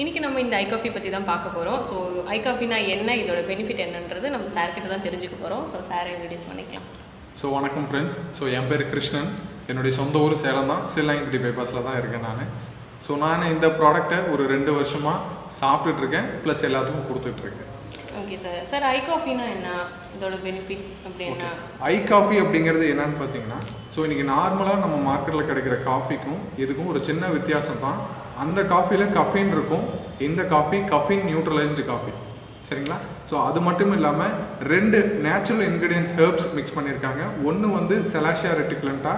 இன்னைக்கு நம்ம இந்த iCoffee பற்றி தான் பார்க்க போகிறோம். ஸோ iCoffeeனா என்ன, இதோட பெனிஃபிட் என்னன்றது நம்ம சார் கிட்ட தான் தெரிஞ்சுக்க போகிறோம். ஸோ சாரை இன்ட்ரடியூஸ் பண்ணிக்கலாம். ஸோ வணக்கம் ஃப்ரெண்ட்ஸ். ஸோ என் பேர் கிருஷ்ணன். என்னுடைய சொந்த ஊர் சேலம் தான். Identified பைபாஸில் தான் இருக்கேன் நான். ஸோ நான் இந்த ப்ராடக்டை ஒரு 2 வருஷமாக சாப்பிட்டுட்ருக்கேன், ப்ளஸ் எல்லாத்துக்கும் கொடுத்துட்ருக்கேன். Okay sir. சார் iCoffeeனா என்ன, இதோட பெனிஃபிட் அப்படின்னா? iCoffee அப்படிங்கிறது என்னன்னு பார்த்தீங்கன்னா, ஸோ இன்றைக்கி நார்மலாக நம்ம மார்க்கெட்டில் கிடைக்கிற காஃபிக்கும் இதுக்கும் ஒரு சின்ன வித்தியாசம் தான். அந்த காஃபியில் கஃபீன் இருக்கும், இந்த காஃபி கஃபீன் நியூட்ரலைஸ்டு காஃபி, சரிங்களா? ஸோ அது மட்டும் இல்லாமல் 2 நேச்சுரல் இன்க்ரீடியன்ஸ் ஹெர்ப்ஸ் மிக்ஸ் பண்ணியிருக்காங்க. ஒன்று வந்து Salacia ரெட்டிகுலண்டா,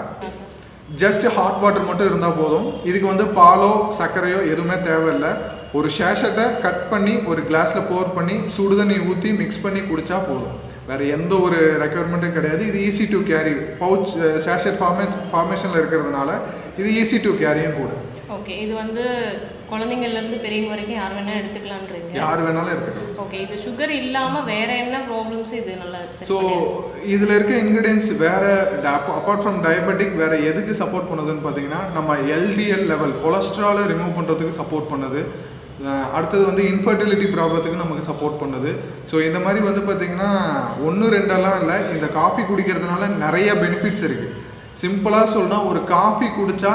ஜஸ்ட் ஹாட் வாட்டர் மட்டும் இருந்தால் போதும். இதுக்கு வந்து பாலோ சர்க்கரையோ எதுவுமே தேவையில்லை. ஒரு ஷேஷட்டை கட் பண்ணி ஒரு கிளாஸில் போர் பண்ணி சுடுதண்ணி ஊற்றி மிக்ஸ் பண்ணி குடித்தா போதும். வேறு எந்த ஒரு ரெக்குயர்மெண்ட்டும் கிடையாது. இது ஈஸி டு கேரி, பவுச் ஷேஷட் ஃபார்மேஷனில் இருக்கிறதுனால இது ஈஸி டு கேரியும் கூட. ஓகே, இது வந்து குழந்தைங்கள்லேருந்து பெரியவங்க வரைக்கும் யார் வேணால் எடுத்துக்கலான்றீங்க? யார் வேணாலும் எடுத்துக்கலாம். ஓகே, இது சுகர் இல்லாமல் வேறு என்ன ப்ராப்ளம்ஸ் இது நல்லா? ஸோ இதில் இருக்க இன்க்ரீடியன்ஸ் வேறு அப்பார்ட் ஃப்ரம் டயபெட்டிக் வேறு எதுக்கு சப்போர்ட் பண்ணுதுன்னு பார்த்தீங்கன்னா, நம்ம LDL லெவல் கொலஸ்ட்ராலை ரிமூவ் பண்ணுறதுக்கு சப்போர்ட் பண்ணுது. அடுத்தது வந்து இன்ஃபர்டிலிட்டி ப்ராப்ளத்துக்கு நமக்கு சப்போர்ட் பண்ணுது. ஸோ இந்த மாதிரி வந்து பார்த்திங்கன்னா 1-2 இல்லை, இந்த காஃபி குடிக்கிறதுனால நிறைய பெனிஃபிட்ஸ் இருக்குது. சிம்பிளாக சொல்லணும், ஒரு காஃபி குடித்தா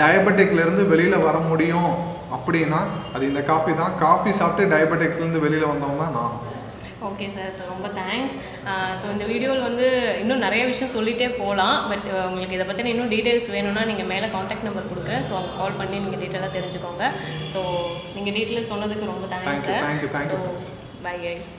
டயபெட்டிக்லேருந்து வெளியில் வர முடியும் அப்படின்னா அது இந்த காஃபி தான். காஃபி சாப்பிட்டு டயபெட்டிக்லேருந்து வெளியில் வந்தவங்க தான் நான். ஓகே சார், ஸோ ரொம்ப தேங்க்ஸ். ஸோ இந்த வீடியோவில் வந்து இன்னும் நிறைய விஷயம் சொல்லிகிட்டே போகலாம். பட் உங்களுக்கு இதை பற்றின இன்னும் டீட்டெயில்ஸ் வேணும்னா நீங்கள் மேலே காண்டாக்ட் நம்பர் கொடுக்குறேன். ஸோ அவங்க கால் பண்ணி நீங்கள் டீட்டெயிலாக தெரிஞ்சுக்கோங்க. ஸோ நீங்கள் டீட்டெயில்ஸ் சொன்னதுக்கு ரொம்ப thanks sir. Thank you. So bye guys.